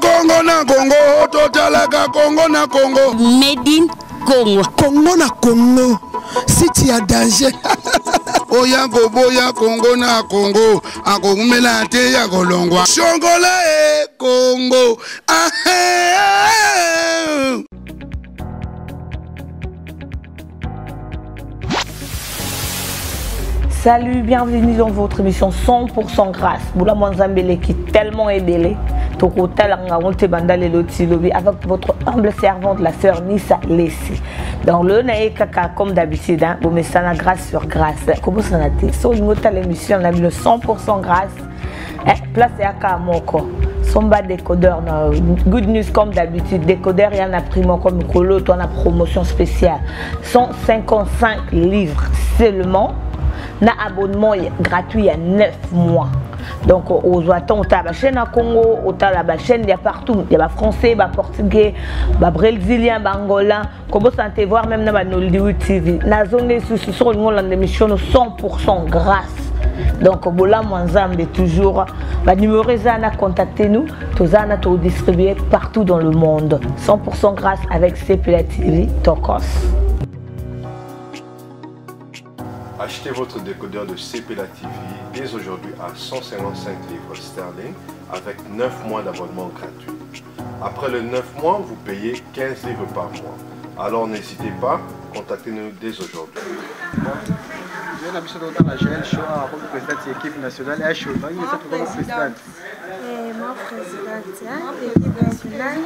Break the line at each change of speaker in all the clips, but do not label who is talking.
Congo na Congo, totalaka Congo na Congo.
Made in Congo.
Congo na Congo. Si tu as danger.
Oya boya Congo na Congo. Akoumela te ya kolongwa. Shongola Congo.
Salut, bienvenue dans votre émission 100% grâce. Boula Mwanzambele qui tellement aidé. Avec votre humble servante, la sœur Nissa Lessi. Dans le Naïkaka, comme d'habitude, vous mettez ça grâce sur grâce. Comment ça n'a été? Sur une autre émission, on a mis le 100% grâce. Place à Kamoko. Somba décodeur, good news comme d'habitude. Décodeur, il y en a primo comme Colo, on a promotion spéciale. 155 livres seulement. Na abonnement gratuit il y a 9 mois. Donc aux attentes, on a la chaîne à Congo, on a la chaîne, il y a partout. Il y a français, il y a portugais, il y a brésilien, il y a angolais. Comment ça te voir même dans Nollywood TV. La zone sur une émission 100% grâce. Donc Bola Mwanzambe toujours. Le numéro Zana, contactez-nous. Tozana tout distribué partout dans le monde. 100% grâce avec CPLA TV Tokos.
Achetez votre décodeur de CPLA TV dès aujourd'hui à 155 livres sterling avec 9 mois d'abonnement gratuit. Après les 9 mois, vous payez 15 livres par mois. Alors n'hésitez pas, contactez-nous dès aujourd'hui.
Je suis dans la GL Show, comme président de l'équipe nationale. Je suis présidente.
Moi, présidente de l'équipe nationale.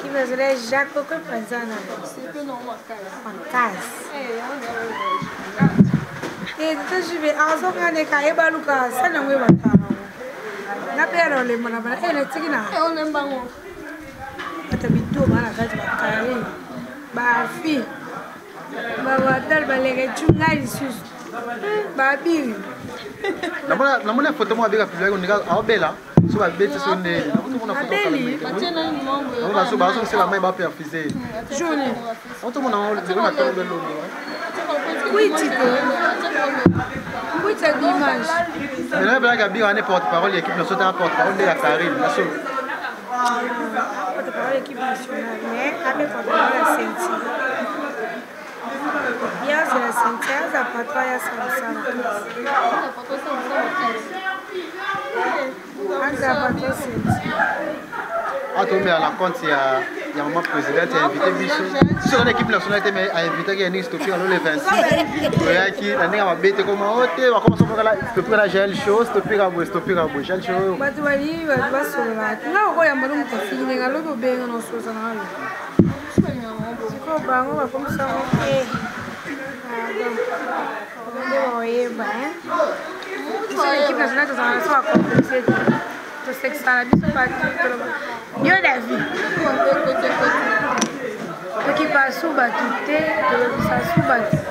Qui va se faire Jacques Coco président. En casse. Et je vais en sorte que les cahiers baluka, ça n'a pas de na père le mona bana ele tikina e on embango atabito bana kazi bakari ba fi ba wadal balege chunga isus ba biri
na mona photo mo abika publier on nika aobela so ba beti so ne na mona photo kala on va so ba so c'est la main ba perfiser
joli
on to mona on le na tombe lo
oui tito oui c'est l'image.
Mais là, Gabi, on est porte-parole de l'équipe nationale, porte-parole de la Karine.
Porte-parole de l'équipe nationale, mais avec porte-parole de la ceinture. Bien, c'est la ceinture, ça pas trop, il y a ça.
Ah, tu mets à la compte, il y a maman présidente qui a invité Bichon. Si on a l'équipe nationale, elle a invité Yannick Stoppi, alors le 26. Il y a qui, la nègre m'a bêté comme un hôte, on va commencer à faire Stoppi la gel show, Stoppi la boue, gel show.
Bah, tu vas dire, tu vas sur là. Tu vas voir, il y a un peu de fille, il y a l'autre bien dans ce sens. C'est quoi, bah, on va comme ça, ok. Donc, l'équipe nationale, tu vas compléter. Je sais que ça a dit pas tout. Yo la vie. Qui passe sous batute, ça sous batute.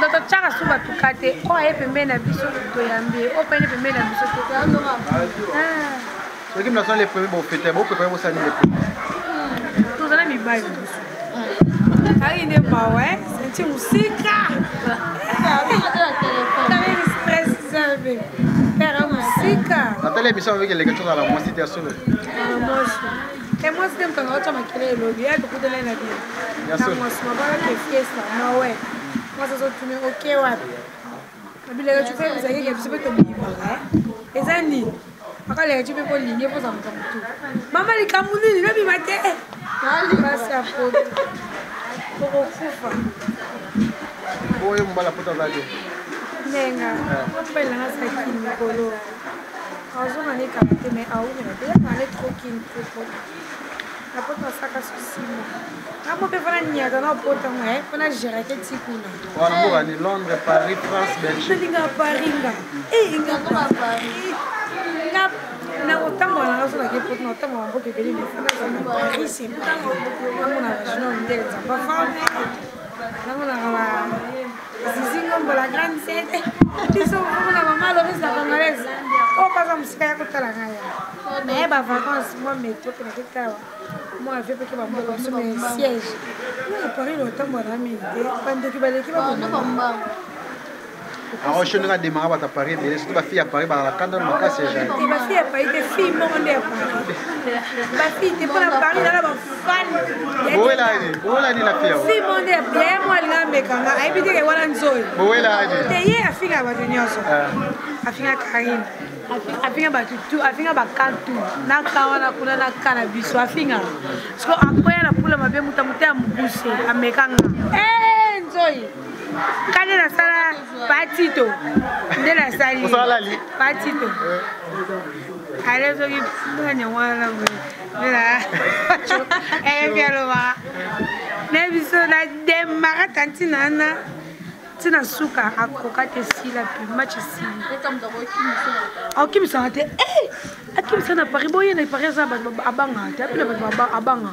Dans ta chara sous batukate, oh et pembe na biso to yambi, oh pembe na biso to andora.
L'équipe nationale les premiers bon fêter, bon préparer pour ça ni les premiers.
Tout ça mi bail. Ari ne pas ouais, c'est une musique.
Nathalie émission avec les questions à la moitié situation.
Et moi c'est un peu autre mais quel est le lobby beaucoup de l'année bien. Moi c'est pas que fiesta, non ouais. Moi ça se tourne OK ouais. Mais les tu fais vous avez que tu peux te vivre hein. Les amis. Après les tu peux pas ligne pour ça tout. Maman les camouni le bi maté. Ali passe à faute. Pour kufa.
Boy mbala pota zaje.
Nenga. Tu peux la nasa kini kolo. Quand on est capté, mais à où on est trop qui la porte à sac à souci. La porte est venue à la porte à moi, on a géré que tu connais.
On a Londres, Paris, France, Belgique.
Je dis à Paris. Et il y a Paris. Na autant on a raison de que pour notre on peut que venir mais Paris c'est pas on a raison de dire ça pas fort. On a la grande fête. Ils sont pour la maman le reste la congolaise. Oh pas comme si à côté la gagne. Mais bah vacances moi mais tout que la moi avec que va moi comme mes siège. Moi Paris le temps moi la midi. Quand tu vas l'équipe on va
Alors, je ne démarre pas à Paris, mais surtout ma fille à Paris, la canne dans ma casse.
Ma fille à Paris, des filles m'ont demandé à Paris. Ma fille, t'es pas à Paris, là, ma fan.
Où est la fille?
Si mon Dieu, bien moi, là, mais quand même, et puis tu es voilà une zone.
Où est la
fille? Tu es à fille à Batonio. À fille à Karine. À fille à Batutu, à fille à Bakantu. Na kawana kuna na cannabis, à fille. Parce que après la poule m'a bien mutamuté à Mouboussi, à Mekanga. Eh, Nzoï. Quand elle a ça, Patito. De la salle. Patito. Allez, je vais prendre un elle vient le voir. Nebiso la démarre tantina na. Tina suka akoka te sila puis match si. Ok mi sa te akim sa na Paris boye na Paris za abanga te apela ba abanga.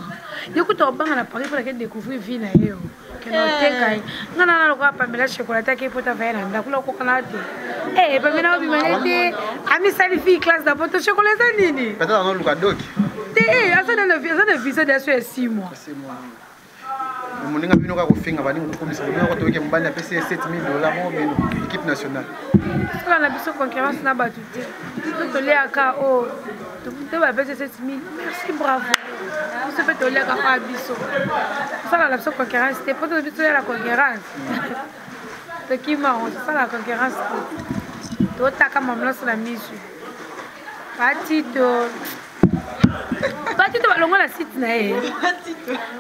Yokuta abanga na Paris pour la découvrir vie na yo. Que no tenga. Ngana na lokwa Pamela chocolate ke pota vena ndakula ko kana te. Pamela obi manete ami salifi classe da poto chocolate nini.
Peut-être on luka doc.
Asa na visa de 6 mois. 6 mois.
Mon ninga bino ka kofinga bani ngokomisa bino ko toke mbanda pese $7,000 mo bino équipe nationale.
Sala na biso concurrence na batute. To le aka o to ba pese $7,000. Merci bravo. Vous faites to le aka pa biso. Sala la biso concurrence te poto biso la concurrence. To ki ma on sala la concurrence. To taka mamla sur la mise. Patito balongo la site na ye.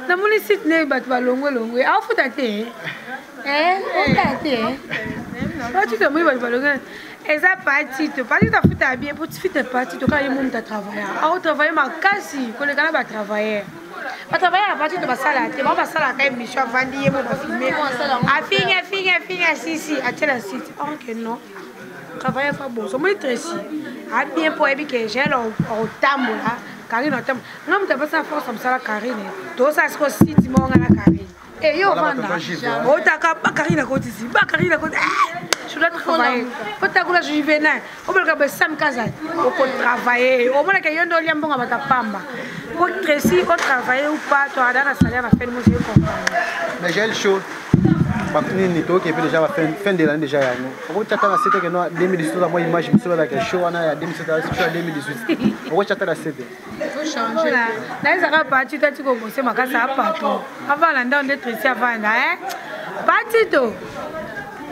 Na moni site na bat balongo longo. A futa te. Patito moi bat balongo. Eza patito futa bien pour futa patito quand il monte à travailler. A travailler ma kasi, ko le kana ba travailler. Ba travailler a patito ba sala te, ba sala ka émission vandi ye mo ba filmer. A finga si a tela site. OK non. Travailler pas bon. So moi Tracy. A bien pour que j'ai au tambo là. Karine au tambo. Non mais pas ça force comme ça la Karine. Tout ça c'est aussi tu m'en la Karine. Et yo vanda. O taka pas Karine à côté ici. Pas Karine à côté. Je dois travailler. Faut ta couleur juvénile. On peut le Sam Kazat. On peut travailler. Au moins que yo ndo liambo ngaba pamba. Pour Tracy on travailler ou pas toi dans la salaire va faire monsieur comprendre.
Mais j'ai le chaud. Bakuni ni to ke déjà va fin de l'année déjà yani. Ko chata na sete que no 2018 la moi image biso la ke show na ya 2018. Ko chata la sete.
Faut changer. Na ezaka parti tati ko bose makasa apato. Avant la ndao de Tracy avant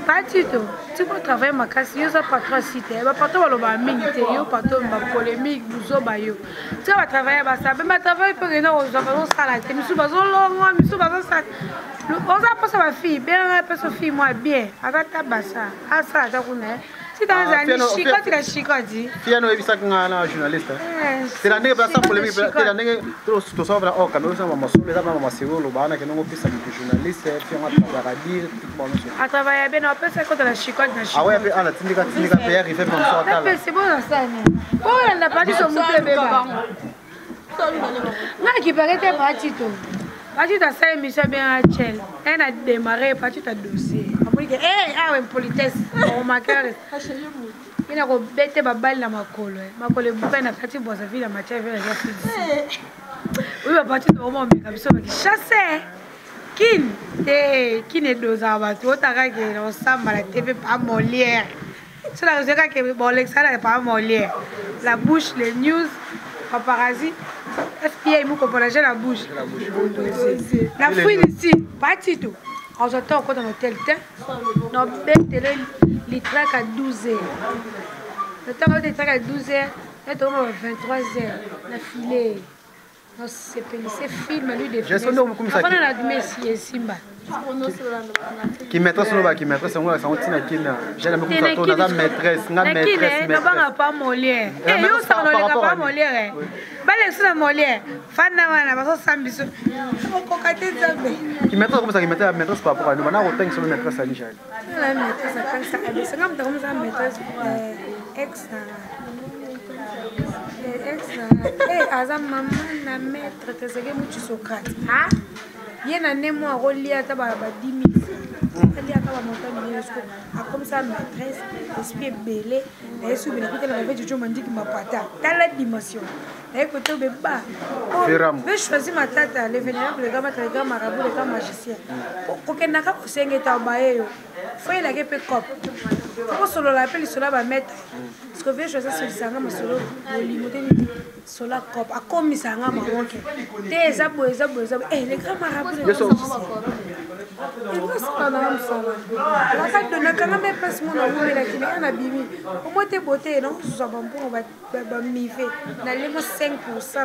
Patito. Tu peux travailler makasi yo za patron site. Ba patron ba lo ba mingi te yo patron ba polémique buzo ba yo. Tu vas travailler ba ça. Ba travailler pour que no za ba sala te misu ba zo longo misu ba sa. On a passé ma fille, bien passé fille moi bien. Avec ta bassa, à ça ta connais. Si dans un chicote la chicote.
Fille no ebisa ngana journaliste. C'est la nègre ça polémique, c'est la nègre to sauve la caméra ça mama solo, mama seguro bana que non pisa de journaliste, fille on travailler dire tout bon. À travailler bien, on peut se contre la chicote na chicote. Ah ouais, ala tindika PR il fait comme ça là. C'est bon ça. Bon, on n'a pas dit son mouton bébé. Non, qui paraît pas Tito. Parti dans cette émission bien à Tchel, elle a démarré parti dans dossier. On dit que une politesse, on m'a carré. Il a rebêté ma balle dans ma colle. Ma colle est bouffée dans la boîte à vie dans ma tête. Oui, ma partie de moment, mais comme ça, chassé. Qui n'est deux abattus, autant que ensemble à la TV par Molière. C'est la raison que bon, l'excellent n'est pas Molière. La bouche, les news, paparazzi. FBI mou comparager la bouche. La fouille ici, pas Tito. On s'attend encore dans l'hôtel. Nos bêtes télé, les traques à 12h. Le temps où les traques à 12h, nous sommes à 23h. La filée. Non, c'est film, lui, des films. On a admis si Simba. Qui maîtresse no ba qui maîtresse ngwa sa otina kina jana me kumsa to na maîtresse na maîtresse na banga pa Molière yo sa no le pa Molière bale suna Molière fana wana ba so sambiso ko kate zambe qui maîtresse comme ça qui maîtresse par rapport à nous na o teng sur maîtresse ali jali la maîtresse quand ça c'est comme comme ça maîtresse ex azam maman na maître te sege muchi Socrate ha yena nemo a relia ta ba 10 000 ali aka ba montagne yesko a comme ça maîtresse esprit belé et sous bien écouter la veille du jour m'a dit que ma pata dans la dimension
Écoutez, bébé. Je choisis ma tête, les vénérables, les grands marabouts, les grands magiciens. Pour que n'a pas s'engager à bailler. Faut y aller peu cop. Faut solo l'appel solo va mettre. Parce que je choisis ce sanga ma solo limité solo cop. A comme sanga ma manque. Des abo. Eh les grands marabouts. Les grands ça n'a pas la carte de la quand même place mon amour mais la qui est en abîme. Au moins t'es beauté non, ça va on va miver. N'allez moi 5% là.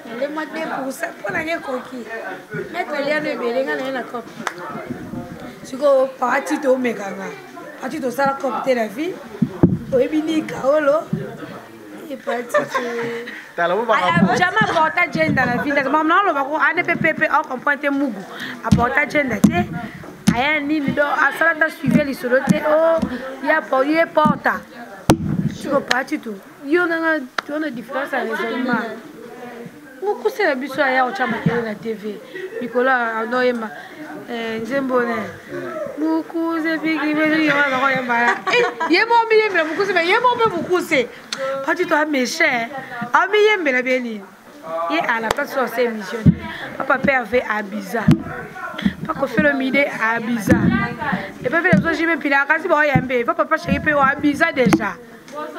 N'allez moi 2% pour la rien coquille. Mettre les liens de belé dans la cop. Si go parti to meganga. Parti to ça la cop de la vie. Oebini kaolo. Et parti. Jamais apporter gender dans la vie. Maman on va ko ane pepe on comprend te mugu. Apporter gender te. Aya ni do asala suivre les soloté oh ya pour y porta. Tu vas partir tout. Yo na tu as une différence à raisonnement. Beaucoup c'est la biso aya au chama kele na TV. Nicolas Anoyema Nzembone. Beaucoup c'est bigi mais yo na ko yamba. Yemo mi yembe beaucoup c'est yemo me beaucoup c'est. Parti toi méchant. Ami yembe la beni. Et à la place de ces émissions. Papa père fait Abiza. Papa fait le midi à Abiza. Et puis les autres j'y mets puis là quand c'est bon yembe. Papa chéri peut Abiza déjà.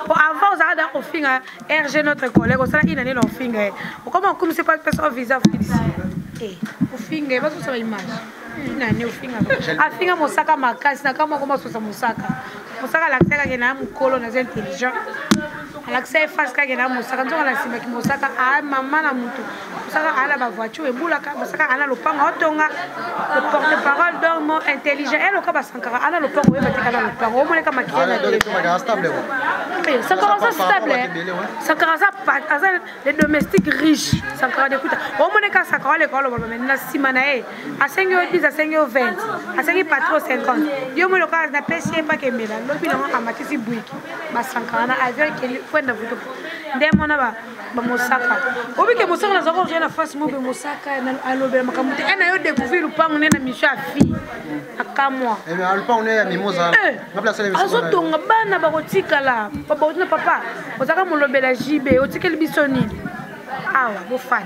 Avant, on a un finger, RG notre collègue, on a une année dans le finger. Comment comme c'est pas de personne visa ici? Eh, au finger, pas sur l'image. Une année au finger. À finger, mon sac à ma casse, n'a comment sur mon sac. Mon sac à l'accès, il y a un colon intelligent. À l'accès, face qu'il y a mon sac, on a la cime qui mon sac à maman à mouton. Mon sac à la voiture et boula, mon sac à la lopang, le porte-parole d'homme intelligent. Et le cas Sankara, à la lopang, oui, mais t'es le pang, au moins comme Sankara stable. Sankara les domestiques riches. Sankara d'écoute. Au moins quand Sankara l'école, on a 6 manae. À 5h10, à 5h20, à 5h pas trop 50. Yo me le cas n'a pas si pas que Mela. L'opinion à Matisse Bouiki. Ma Sankara avec quel point de vue. Dès mon aba, Mosaka. Au bout que Mosaka n'a pas joué la face mou Mosaka à l'obé Makamute. Elle a eu découvert le pan on est na Micha fille. À Kamwa. Eh bien, le pan on est à Mimosa. Azotonga bana bakotika la. Papa, papa. Mosaka mon lobé la JB. Otika le bisoni. Ah ouais, beau fan.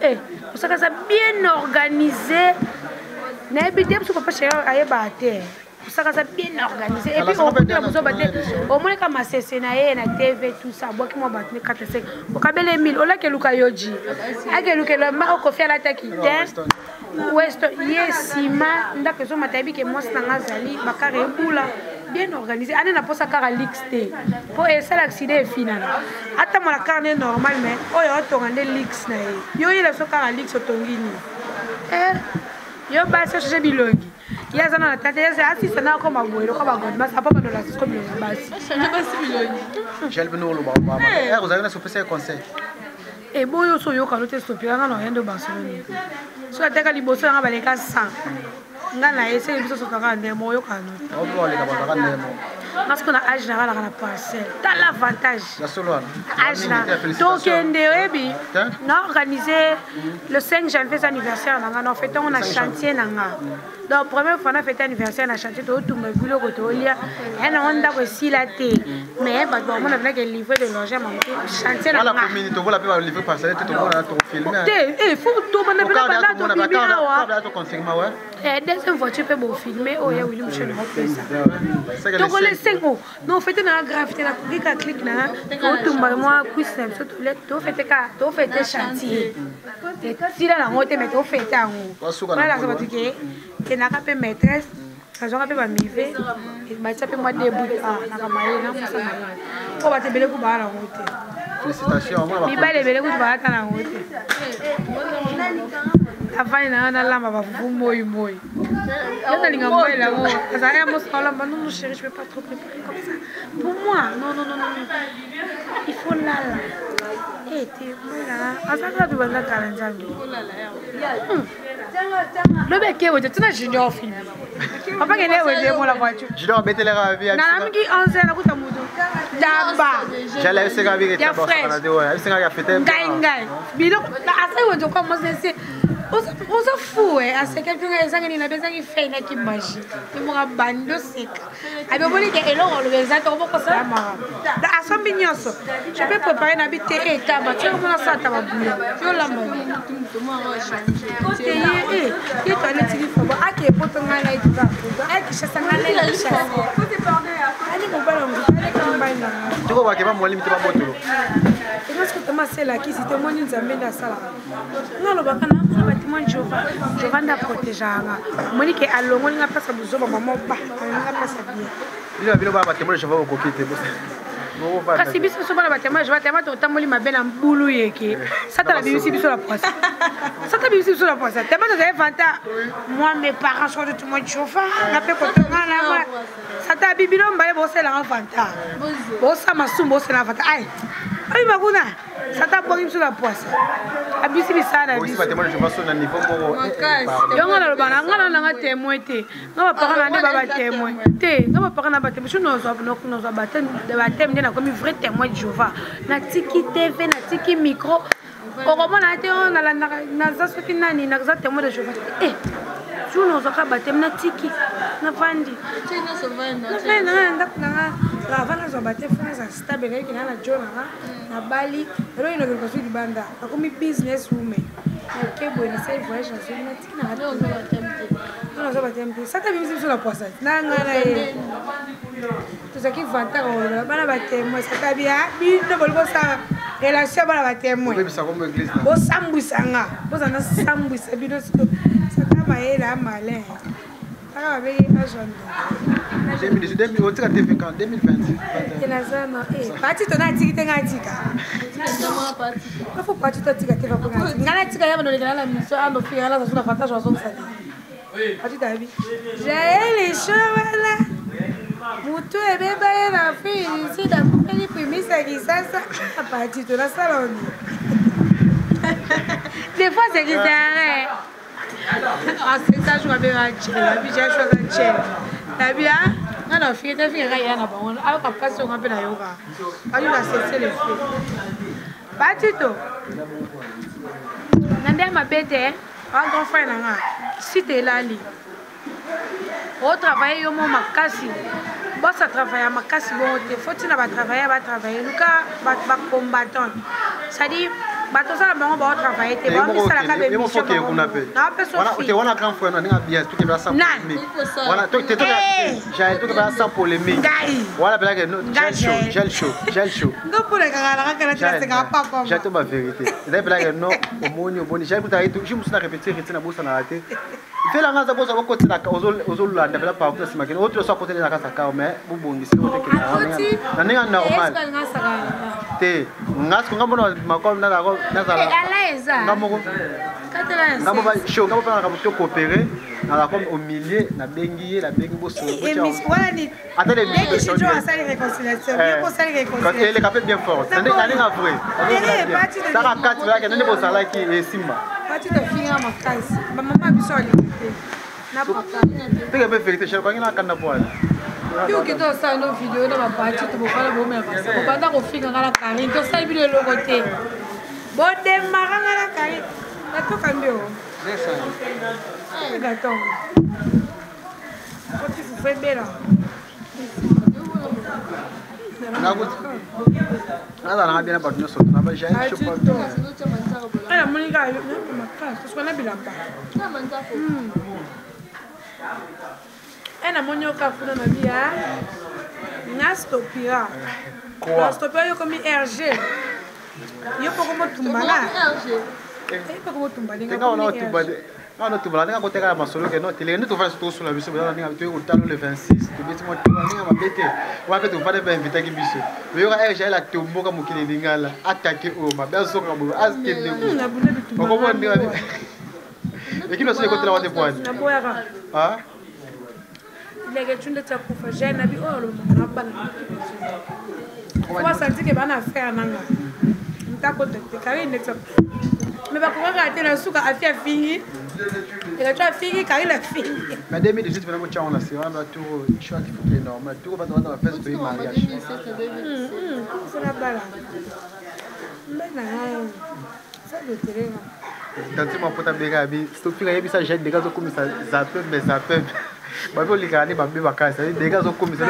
Eh, Mosaka ça bien organisé. N'a habité parce que papa chéri aille battre. Ça c'est bien organisé et puis on peut au moins comme c'est na TV tout ça bois qui moi battre 45 au kabele 1000 au là que luka yoji ake luka le ma ko faire la taki ouest yesima ndako zo matabi que moi na zali bakare bula bien organisé ane na posa kara lixte pour essayer l'accident final ata mo la carne normal mais oyo to ngande lix na yo ile so kara lix otongini yo ba se je bilongi ya zana na tata ya assiste na ko magwelo ko bagodi mas apa bano la siko bilongi basi je pas si bilongi j'ai le nom le baba vous avez na faire conseil et boyo so yo kalote stopira na yendo Barcelone so ateka liboso nga baleka 100 nga na ese biso so kaka ndemo yo kanote o bo le ka ba ndemo parce qu'on a âge na la parcelle t'as l'avantage la solo âge na donc ndebi na organiser le 5 janvier anniversaire na nga fait on a chantier na nga donc première fois on a fait anniversaire na chantier to tout me bulo ko to lia et on da ko silate mais ba bon on a que livrer de logement chantier na nga la communauté vous la peut livrer parcelle tout on a to filmer il faut tout on a pas to filmer wa to confirmer ouais et deuxième voiture peut bon filmer oh ya William chez le ça donc les 5 ans non fait na gravité na clic clic na tout moi cuisine surtout les to fait chantier et si là na moté mais to fait en voilà ça va dire que na ka maîtresse ça va pas miver et ba ça peut moi début na ka maye na ça ko ba te bele ku ba la moté félicitations moi ba mi ba le bele ku ba ta na moté avant na lamba ba vous moi là dans l'ingamba là ça est moi ça là non chérie je vais pas trop préparer comme ça pour moi non il faut là eh t'es là ça tu vas là kalanzambi le bec est où tu n'as junior film papa qu'elle est où moi la voiture junior mettez les ravis na miki 11 na kuta mudo damba j'allais se gavi que tu vas canada ouais c'est nga fête ngai bilo asa où tu commences c'est oza fou à ce quelqu'un ezanga ni na bezanga fait na kimaji ni mo bando seka abi oboli ke eloko lo bezanga ko ko sa mara da asombi nyoso je peux préparer na bité eta ba tu mo na sa ta ba bulu yo lamba ote ye ye to ale tili fo ba ake poto ngala ituka ake shasa ngala la shasa ani mo bala mo ale kambana
tu ko ba ke ba mo limite ba botolo
est-ce que Thomas c'est là qui si témoigne nzambe na sala non lo bakana na bâtiment Jova nda protéger moni ke alongo nga pasa buzoba maman ba nga pasa bien
il va ba bâtiment Jova ko kokite
kasi biso so bana bâtiment Jova tellement to tamoli mabela mbulu yeke sata la bibisi biso la poisse sata bibisi biso la poisse tellement to avez vanta moi mes parents sont de tout monde Jova na pe ko tonga na moi sata bibilo mbale bo sela en vanta bo sa masumbo sela vanta ai ai maguna sata bongi biso la poisse abisi bisana biso
bâtiment Jova so na niveau mo
yonga na lobana ngana na témoin te nga ba parana ne ba témoin te nga ba parana ba témoin no zo no zo ba témoin na comme vrai témoin de Jova na tiki TV na tiki micro o komona te on na za soki nani na za témoin de Jova tu no zo ka ba témoin na tiki na vandi
tena so vanda
na ravana zo ba te fona za stable ki na jona na bali ro ino ko so di banda akomi business woman ok bon essaye voyage na so na tiki na
no zo ba tempe
non zo ba tempe ça ta bimisi sur la poisse na ngana e tout ça qui vanta ko bana ba témoin ça ta bien bi no bol ko sa relation bana ba témoin bo sambwisanga bo sana sambwisa bi no ça ta maela malin ah ba be agenda
2020
Kenazama parti to na tiki tenga tika faut pas tu tika te va pour ngana tika ya bano ngana la mission ando fia la zona fanta jo zona sadi parti tabi j'ai les cheveux là mutu ebeba na fille ici da peli primisa kisasa parti to la salon des fois c'est qui t'arrête ah c'est ça je vais bien la vie j'ai choisi cher la bien non fille ta fille rien na bon alors qu'à passer on appelle yoga alors la cesser les filles patito nande ma bête un grand frère na si tu es là li au travail yo mo makasi boss a travailler makasi bon te faut tu na ba travailler luka ba combattant ça dit bato ça bango ba travailler te ba mi sala ka be mission na peso
te wana grand frère na ninga bien tout que ba sans polémique voilà tout te j'ai tout que ba sans polémique voilà bela que gel show
ngo pour ka kana te ka papa
j'ai tout ma vérité c'est bela que non omoni j'ai tout arrêté je me suis répété na bossa na raté il fait la ngasa bossa ko côté na ozolula ndabela pa ko sima ke autre soit côté na ka saka mais bubongi c'est côté que na ninga normal te ngas ko ngambona makom na ko nazala ngamoko ngamo ba show ngamo pa ngamo to coopérer na comme au milieu na bengi la bengi bosso attendez
je dois salir réconciliation bien pour salir réconciliation
elle est capable bien fort c'est un vrai ça va quatre là que ne bossa là qui est simba
parti de finir ma case maman biso ali na papa
tu que vérité cher quand il a kana poil
yo ki to sa no video na ba parti to bokala bo me pasa bo banda ko finga ngala kari to sa bi le logo te bo de maranga la kari na to kambio gato ko ti fu fe bela
na gut nada na bien pas no so na ba já chupa
ala muninga yo na makasa so na bilamba
na manzako
ena monyoka kuna na bia ngastopira ngastopira yo komi RG yo poko motumbala poko motumbala
non tu vas côté la masolo que non télé nous tu vas tout sur la biso bana ninga tu utalo le 26 tu beti mo ninga mabete wa pe tu va de inviter ki biso yo ka RG la tomboka mokili lingala attaquer o ma bien soka mo askende ko ko mo ninga et no se côté la wa de pointe ah
lege tunde takufa jana bi olo mabana kwa santi ke bana faire nanga ntako te kari nexa me ba ko ga tena suka afia fingi et tu as fini kari la fingi
mais 2018 vraiment tu on a c'est vraiment tout choix qui faut que normal tout va dans la fête de mariage
c'est la bala mais na ça le terrain
Quand tu m'as porté à Bégabi, Sophie a mis sa jette des gars comme ça, zapem, mais zapem. Babi ligani babi bakasa, des gars comme ça,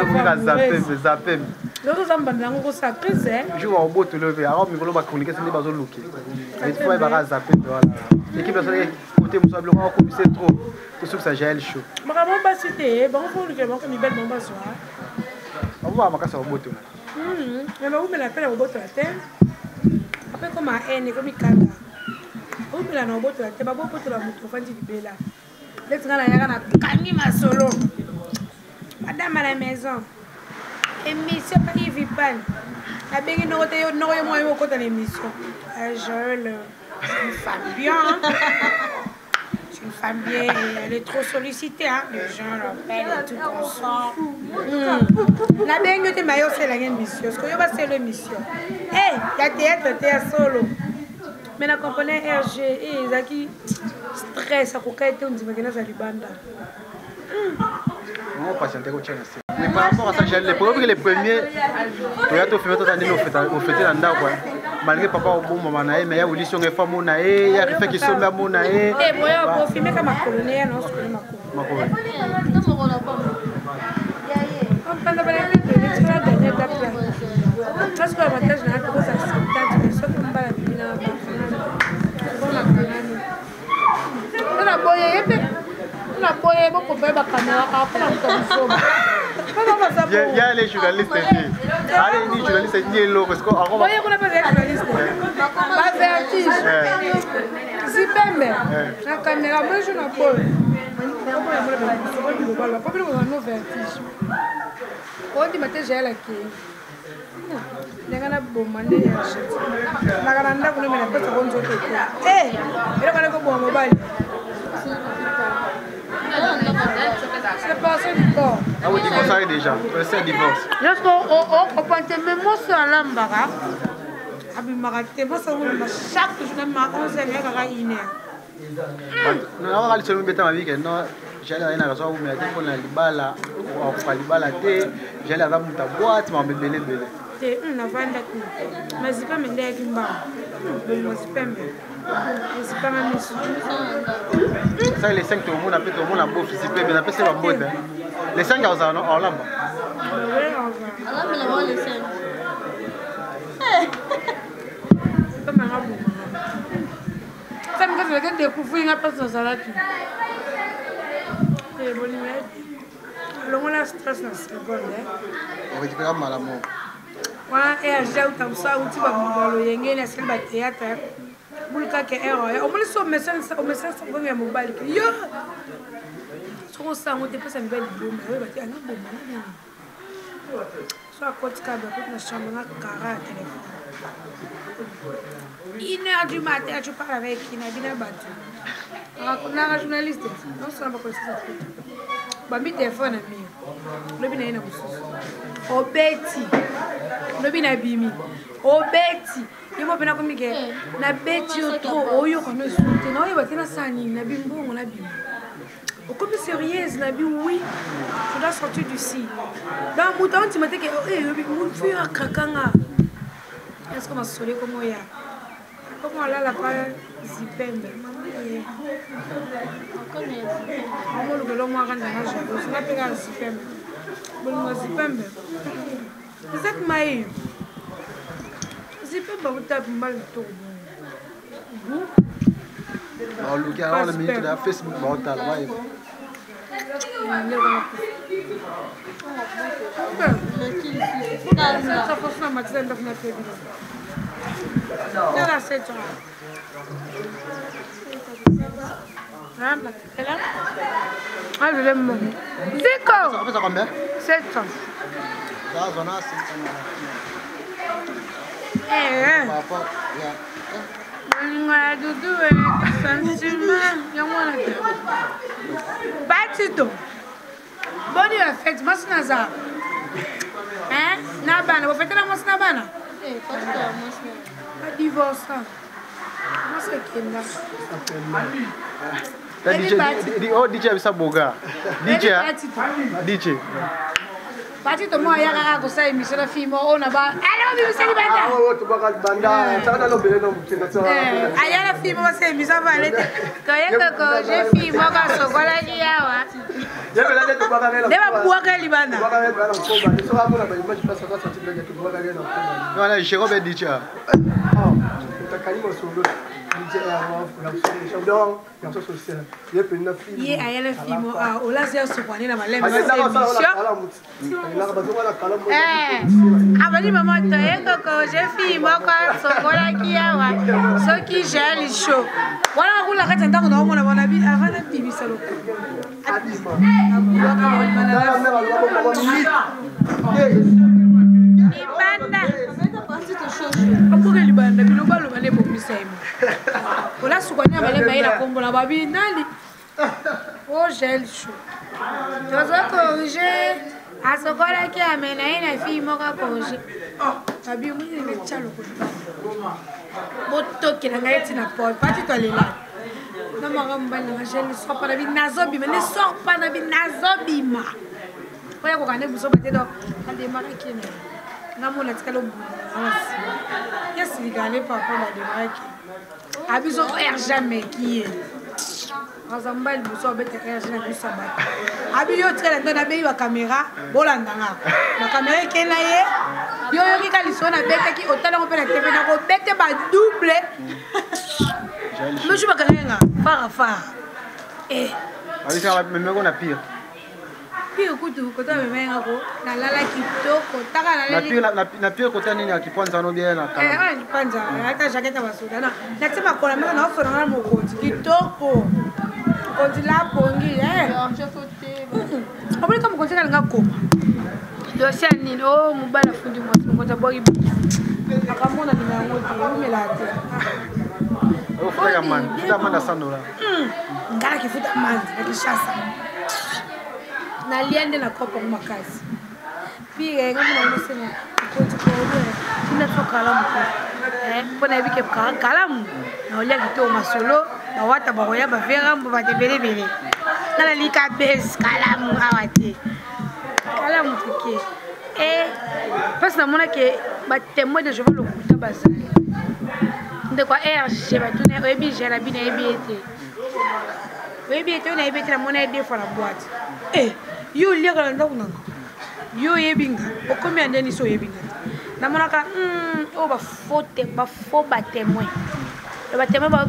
zapem.
L'autre zamba nango ça pèse.
Je vois au bout de lever, alors mi volo ba communiquer c'est des bazo looké. Il faut ba zapem voilà. L'équipe nationale côté Moussa Blanc a commisé trop. Tout ce que ça gèle chaud.
Vraiment pas cité, bon faut que bon comme belle bomba soir.
On va makasa au bout.
Mais où me l'appelle au bout de la terre. Après comme un haine comme il cadre. Où me la no bout de la terre, ba bout de la moto fandi libela. Let's go na kanima solo. Madame à la maison. Émission pas Yves Pan. La béni no te no moi au côté de l'émission. Joël, c'est une femme bien. C'est une femme bien, elle est trop sollicitée hein. Les gens l'appellent et tout comme ça. La béni te maillot c'est la émission. Ce que yo va c'est l'émission. Hey, il y a théâtre solo. Mais la compagnie RG et Zaki stress à quoi était on dit que ça libanda.
On patienter au channel. Mais par rapport à ça, j'ai les premiers les premiers Toyota fait tout année au fait dans ndako. Malgré papa au bon moment na mais ya audition e famo na e ya fait qui somba mo na e.
Eh boya pour filmer comme colonel non ce que
mako.
On prend la balle de l'extra dernier date. Parce que l'avantage na ko ça c'est ça comme bala bina. La boye la boye beaucoup de caméra après
il y a les journalistes ici. Allez, les journalistes ici là parce qu'on va
voyez qu'on a pas de journalistes. Pas vertige. Zipembe. La caméra moi je n'ai pas. Pas plus on a vertige. On dit matin j'ai la qui. Nengana bomande ya shit. Nagana nda kuna mena pesa konzo tete. Eh, ile kana ko bomba mobile. C'est pas ça du corps.
Ah oui, divorce déjà. C'est divorce.
Lorsqu'on pense même moi sur l'ambara. Abi marate, moi ça me chaque jour ma 11h à 1h.
Non, on va aller sur le béton avec non. J'allais à la raison où mais pour la libala, on va libala té, j'allais avec mon boîte, m'a belé.
Na vanda ku mas pas me ndé kimba mas pembe c'est pas même
ça les 5 tout le monde a fait tout le monde a beau c'est pembe on appelle ça la mode les 5 en lamba
alors mais la les 5
comme un rabo ça me casse la tête de couvrir une personne ça là tout et bon il la stress na seconde
on va dire mal à mort.
Et à Jauta, on sait où tu vas me il y a un théâtre. Bulka qui est erreur. On me laisse au message, on me laisse au premier mobile. Yo! Sur ça, on te passe une belle bombe. Oui, bah, tu as une bombe. Soit à côté de la chambre, on a un téléphone. 1h du matin, tu parles avec qui n'a bien battu. On a un journaliste. Non, ça va pas ça. Bah, mi téléphone à mi. Le bien est au Betty. Le bien à Bimi. Au Betty. Il m'a bien communiqué. Na Betty au trop. Oh, yo, quand nous sommes. Non, il va tenir ça. Na Bimbo, on a Bimi. Au comme sérieuse, na Bimi, oui. Je dois sortir d'ici. Dans mon temps, tu m'as dit que, mon fils a craquanga. Est-ce qu'on m'a solé comme il y a? Comment là, la part Zipembe? Comment le gars m'a rendu à la joie? Je n'ai pas Zipembe. Bon, Zipembe. C'est ça que m'a eu. Zipembe, vous tapez mal tout.
Alors, le gars, on a mis sur Facebook, on va aller. Ça passe dans ma tête de la télé.
Là, c'est ça. Ah, je l'aime. Zico!
Ça fait combien?
700.
Ça, on a 700.
Eh,
Par rapport,
Ngwa dudu sentiment yamwana te. Batito. Body effect masina za. Na bana, vous faites la masina bana?
eh pas de masina.
Pas divorce. Masa kenda.
DJ, oh DJ bisa boga. DJ.
Parti to mo ya ka ko sa émission na film on ba. Alors bi misali banda.
Ah to ba banda. Ça na lo bele no mutena so.
Aya la film c'est émission va aller. To ya ko je film ka sokola ki yawa.
Ya bela de to ba ka.
Deba buwa ka libana.
Ba ka ba na ko ba. So ha mo na ba image pas ça ça tu le to ba ka na. Non là, je Robert Dicha. Ah, ta kalimo so lo.
Ye ayele film ola se sokwane na malema abali mama to yeko ko je film ko sokola kiawa soki jeli show wala kula kati ndako na mona bona bi avana bibi salo Apoke libanda biloba loba ne bomisa emo. Ola sukanya malema ila kombo na babi nali. O gel chaud. Tu vas corriger asokola ki amena ina fi moka corriger. Babi mu ne chalo ko. Boto ki na ngai tina pot pati to lela. Na magamba na gel so pa na bi nazobi me ne sort pas na bi nazobi ma. Oya ko kane buso bate do ande maraki ne. Namo la tikalo bonasi. Yes, il gagne papa la démarque. Abiso er jamais qui est. Azamba le buso bete er jamais buso bat. Abi yo tikala ndona be wa caméra bolandanga. La caméra qui na ye. Yo ki kaliso na bete ki otala ko pena TV na ko bete ba double. Monsieur Bakarenga, fara. Eh.
Abi ça même on a pire.
Pire kutu kota memenga ko na lala kitoko taka
na pire kota nini akipanza no bien na kala
panza hata jaketa basuda na tsema kola mena na ofona na mokonzi kitoko konzi la pongi je sauté obuli kama konzi kala ngakoma dosia nini o mubala fundi mwa konza bogi akamona ni nango te umelate
ofaya man futa manda $100
ngala kifuta manzi na kishasa na liende na kopa makazi pia ngomna unasema koti kwa wewe kina sokalamu pona bike kalamu na olia kito masolo na wata baroya ba vera mbo ba tebelebele na lika base kalamu awati kalamu tike parce na mona ke ba témoin de je veux le kuta bazali de quoi RG ba tuna ebi jela bina ebiete na ebete na mona deux fois la boîte yo lia kala ndako nanga yo yebinga okomi andeni so yebinga na monaka o ba faute ba faux ba témoin ba témoin ba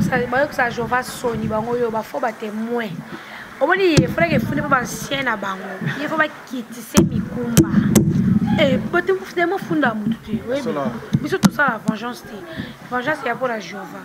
sa Jova soni bango yo ba faux ba témoin omoni ye frère que fune ba ancien na bango ye faut ba kitise mikumba ba témoin funda mutu oui biso tout ça la vengeance ya pour la Jova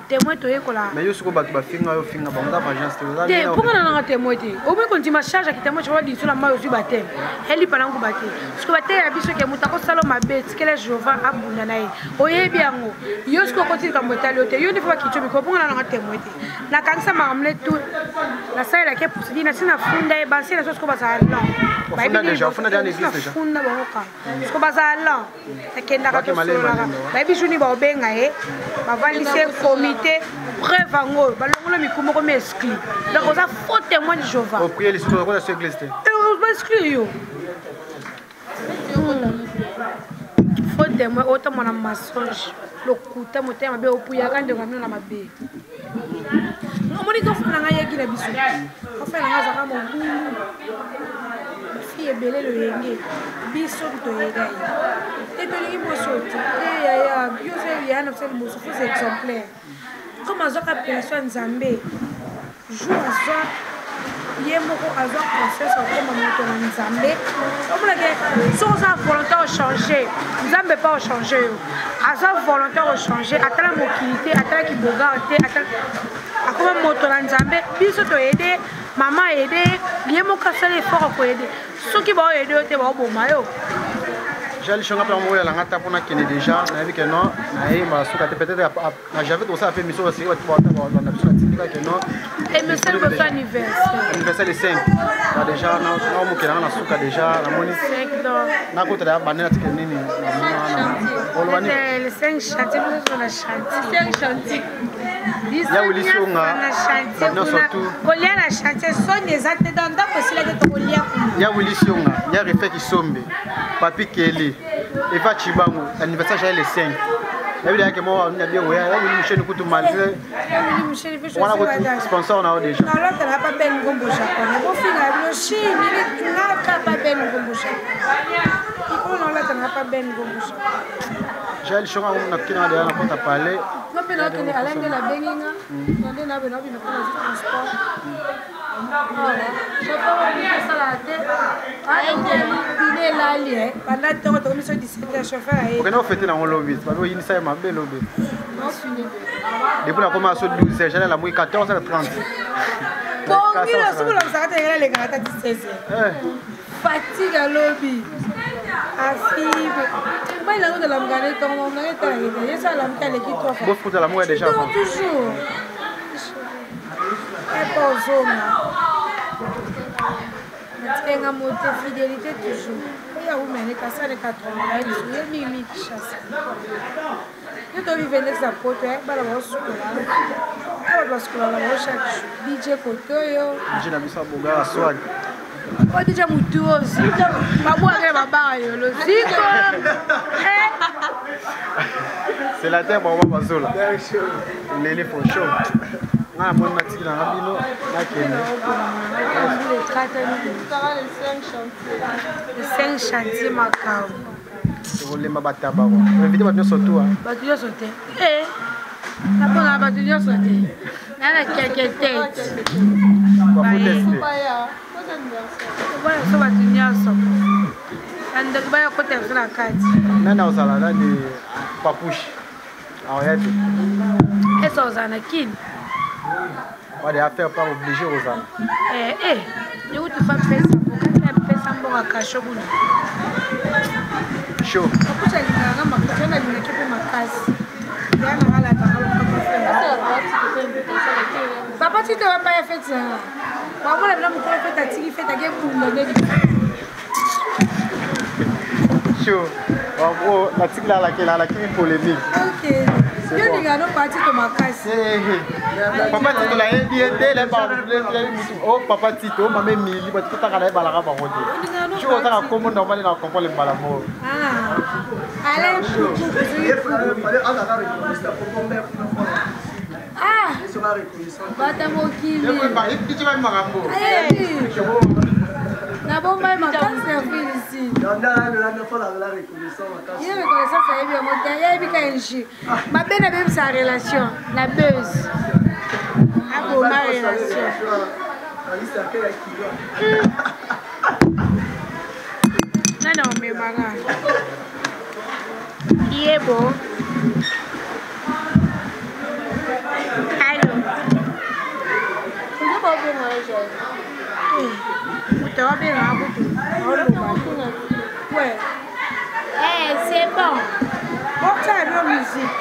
témoin to yekola
mais yo suko ba finga yo finga ba nga vengeance te
te pour na témoin te o me konti ma charge ki témoin chwa di sula ma yo batem eli panangu bate suko bate ya biso ke mutako salo mabet kele Jova abunda na ye o yebi yango yo suko konti ka mbotali te yo ne fa ki chobi ko pour na témoin te na kanisa maramle tout la salle la ke posidi na sina funda e bansi na suko ba sa lan ba bi déjà funda dans l'église déjà funda ba oka suko ba sa lan akenda ka to solo ba bi juni ba obenga ba valise komi preuve ango balongola mikumo ko mescli donc oza faux témoin de Jova
o prier les sur la église te
on va exclure yo faux témoin autant mon mensonge le kuta motema be opuya kande ngami na mabe ngomoni ko fana ngaya kila biso ko fana ngaza kama ngulu fille belé le yenge biso to yega et belé mo soti ya yo se ya na se mo so c'est exemplaire comme azoka personne nzambe jour azwa yemoko azwa process comme moto na nzambe omona ke sans volontaire changer nzambe pas changer azwa volontaire changer atala mokilité atala ki bogarte atala akoma moto na nzambe biso to aider maman aider yemoko sala effort ko aider soki ba aider te ba boma yo
j'ai le changa pour moi la ngata pona kene déjà na que non na ma suka te peut-être j'avais tout ça fait mission aussi wa tu na suka tika que non
et me c'est votre
anniversaire le 5 déjà na mo kena na suka déjà na moni
5 donc
na ko ta banana tika nini
le 5 chantier nous on a chantier 5 chantier
ya Wilisonga
kolia na chantier sonne ezate dans ndako sila te kolia
ya Wilisonga ya Refet Kisombe Papi Kelly Eva Chibangu anniversaire le 5 Ebi yake moi on a bien ouais Wili Michel kutu malgré on a sponsor na déjà
non l'autre n'a pas ben ngombo japonais bon finga le chine il n'a pas ben ngombo japonais on l'autre n'a pas ben ngombo japonais
j'ai chonga on a kina de na kota parler
non mais là que alain de la benginga on na beno bino pour le transport je peux ça la tête il est là lié pendant temps de commission 17 chauffeur et
on a fêté dans lobby parce que ça m'a bien lobby depuis la commencé 12 j'allais la 14h30
bon il a souvent ça a les gars à 16h fatigue à lobby Asibe. Moi, il a de la mgane, on a été arrivé. Ça, la mgane qui toi.
Vous foutez la mouille déjà.
Non, toujours. Et pas aux hommes. Mais tu as monté fidélité toujours. Il y a où mais ça les 80. Il y a Mimi qui chasse. Je dois vivre avec sa pote. Bah la voix chocolat. Ah parce que la voix chaque DJ Kotoyo.
DJ na bisa boga swag.
Oh déjà mutuosi. Babu avec baba yo le zico.
C'est la terre pour moi bazola. Les for show. Na mon matiki na rabino na kene.
Les 5 chantiers macao.
Vous les mabata ba ko. Invité ba surtout hein.
Ba tu sauter. Na pona ba tu sauter. Na la quelques têtes.
Ba faut tester.
Voilà, ça va tenir ensemble. And the buyer put them in a cat.
Nana osala na de papushi. Arrête.
Et ça aux anakin.
On va faire pas obligé aux ânes.
Je vous fais faire ça. Pourquoi tu fais ça pour un cachot?
Chaud.
Pourquoi tu as dit que ma personne a dit que ma casse? Papa, tu ne vas pas faire ça. Papa, la blâme, tu as fait ta gueule pour me donner.
Chaud. En gros, la tique là, la qui est polémique.
Ok. Je ne regarde pas de ma casse.
Papa, tu l'as invité, oh, papa, Tito, ma mère Mili, tu as regardé la raba rôtie. Tu as regardé comment normalement on comprend les balamos.
Ah. Allez, ah. Bata mokili.
Tu vas marambo.
Na bomba ma cancer ici. Il y a ça ça est bien monté. Il y a bien kanji. Ma belle même sa relation, la buzz. A bon ma relation. Non mais maga. Il est beau. Allô. Tu ne pas bien manger. Tu vas bien ouais. C'est bon. Bon, tu as la musique.